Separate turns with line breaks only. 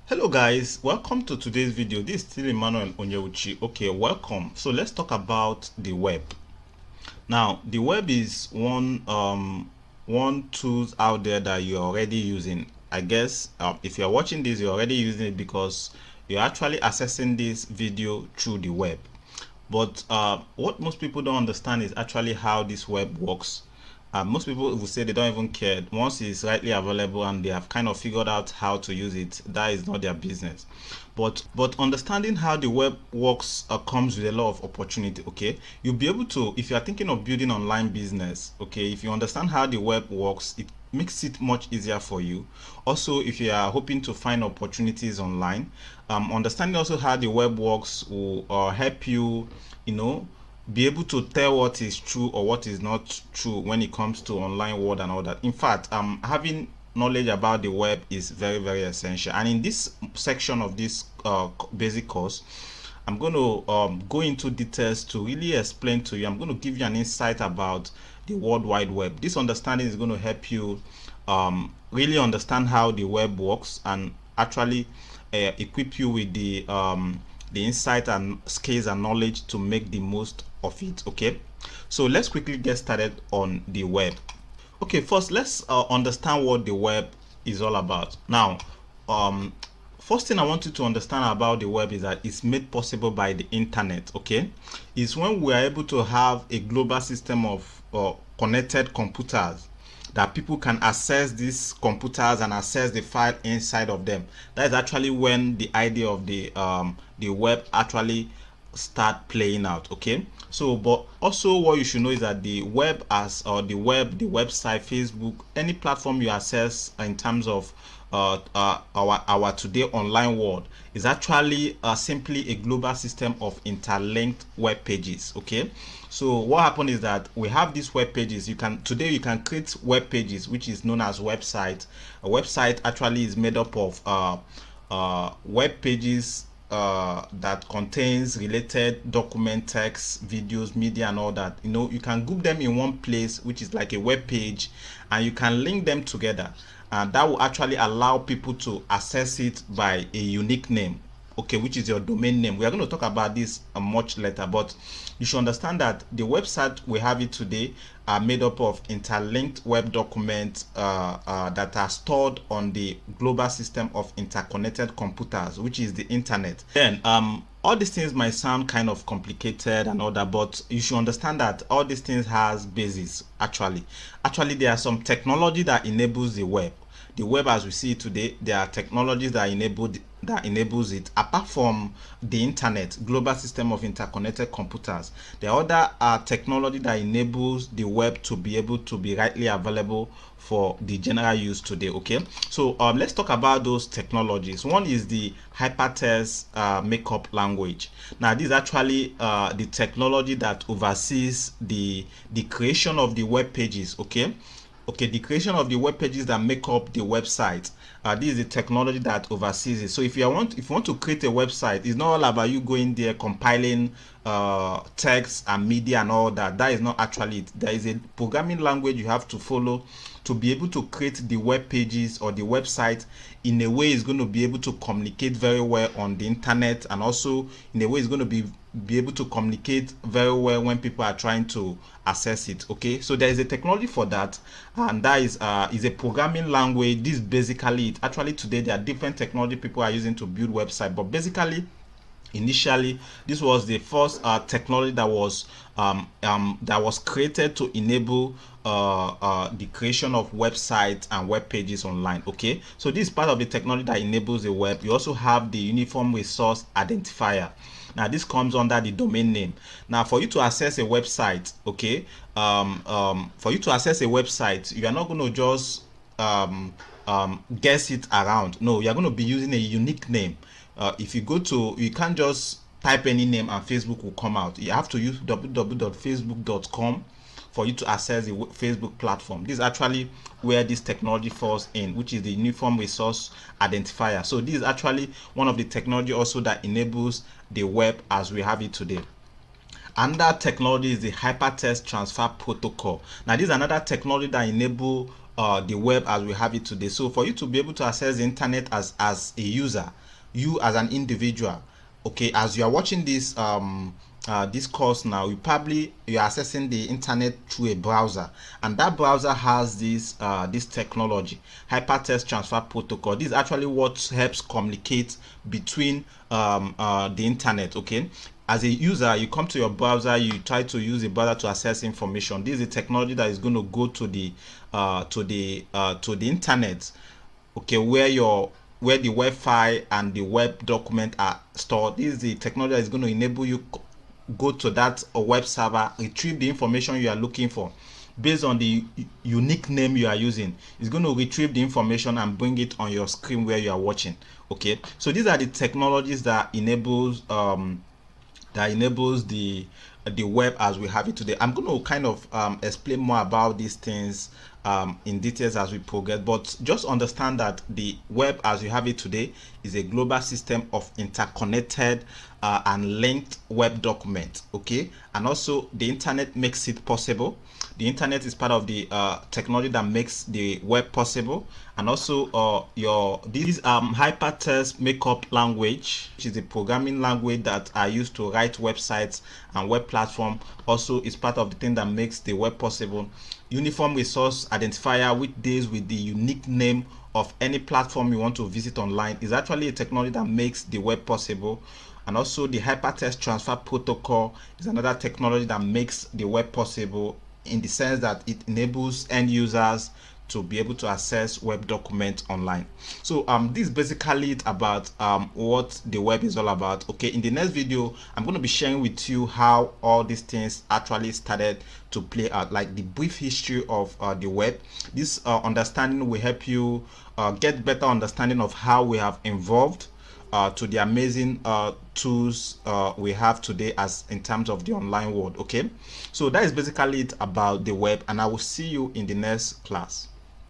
Hello guys, welcome to today's video. This is still Emmanuel Onyeuchi. Okay, welcome. So let's talk about the web. Now, the web is one tools out there that you're already using. I guess if you're watching this, you're already using it because you're actually accessing this video through the web. But what most people don't understand is actually how this web works. Most people will say they don't even care. Once it's rightly available and they have kind of figured out how to use it, that is not their business. But understanding how the web works comes with a lot of opportunity. Okay, you'll be able to, if you are thinking of building online business, okay, if you understand how the web works, it makes it much easier for you. Also, if you are hoping to find opportunities online, understanding also how the web works will help you, be able to tell what is true or what is not true when it comes to online world and all that. In fact, having knowledge about the web is very essential. And in this section of this basic course, I'm going to go into details to really explain to you. I'm going to give you an insight about the World Wide Web. This understanding is going to help you really understand how the web works and actually equip you with the insight and skills and knowledge to make the most of it. Okay, so let's quickly get started on the web. Okay, first let's understand what the web is all about. Now, first thing I want you to understand about the web is that it's made possible by the internet. Okay, it's when we are able to have a global system of connected computers that people can access these computers and access the file inside of them. That is actually when the idea of the web actually start playing out. Okay, so but also what you should know is that the web the website, Facebook, any platform you access in terms of our today online world is actually simply a global system of interlinked web pages. Okay, so what happened is that we have these web pages. You can create web pages, which is known as website. A website actually is made up of web pages that contains related document, text, videos, media and all that. You can group them in one place, which is like a web page, and you can link them together, and that will actually allow people to access it by a unique name, okay, which is your domain name. We are going to talk about this much later, but you should understand that the website we have it today are made up of interlinked web documents that are stored on the global system of interconnected computers, which is the internet. Then all these things might sound kind of complicated and all that, but you should understand that all these things has basis. Actually there are some technology that enables the web. The web as we see it today, there are technologies that enables it. Apart from the internet, global system of interconnected computers, there are other technology that enables the web to be able to be rightly available for the general use today. Okay, so let's talk about those technologies. One is the hypertext markup language. Now this is actually the technology that oversees the creation of the web pages. Okay, the creation of the web pages that make up the website. This is the technology that oversees it. So if you want to create a website, it's not all about you going there compiling text and media and all that. That is not actually it. There is a programming language you have to follow to be able to create the web pages or the website in a way it's going to be able to communicate very well on the internet, and also in a way it's going to be able to communicate very well when people are trying to access it. Okay, so there is a technology for that, and that is a programming language. This basically it. Actually today there are different technology people are using to build website, but basically initially this was the first technology that was created to enable the creation of websites and web pages online. Okay, so this is part of the technology that enables the web. You also have the uniform resource identifier. Now this comes under the domain name. Now for you to access a website, okay, for you to access a website, you are not going to just guess it around. No, you are going to be using a unique name. If you can't just type any name and Facebook will come out. You have to use www.facebook.com for you to access the Facebook platform. This is actually where this technology falls in, which is the uniform resource identifier. So this is actually one of the technology also that enables the web as we have it today. Another technology is the hypertext transfer protocol. Now this is another technology that enable the web as we have it today. So for you to be able to access the internet as a user, you as an individual, okay, as you are watching this course now, you're accessing the internet through a browser, and that browser has this technology, hypertext transfer protocol. This is actually what helps communicate between the internet. Okay, as a user, you come to your browser, you try to use the browser to access information. This is a technology that is going to go to the internet, okay, where the web file and the web document are stored. This is the technology that is going to enable you go to that web server, retrieve the information you are looking for based on the unique name you are using. It's going to retrieve the information and bring it on your screen where you are watching. Okay, so these are the technologies that enables the web as we have it today. I'm going to kind of explain more about these things in details as we progress, but just understand that the web as we have it today is a global system of interconnected and linked web documents. Okay, and also the internet makes it possible. The internet is part of the technology that makes the web possible, and also this hypertext markup language, which is a programming language that are used to write websites and web platform, also is part of the thing that makes the web possible. Uniform resource identifier, which deals with the unique name of any platform you want to visit online, is actually a technology that makes the web possible. And also the hypertext transfer protocol is another technology that makes the web possible, in the sense that it enables end users to be able to access web documents online. So this is basically it about what the web is all about. Okay, in the next video I'm going to be sharing with you how all these things actually started to play out, like the brief history of the web. This understanding will help you get better understanding of how we have evolved to the amazing tools we have today as in terms of the online world. Okay, so that is basically it about the web, and I will see you in the next class.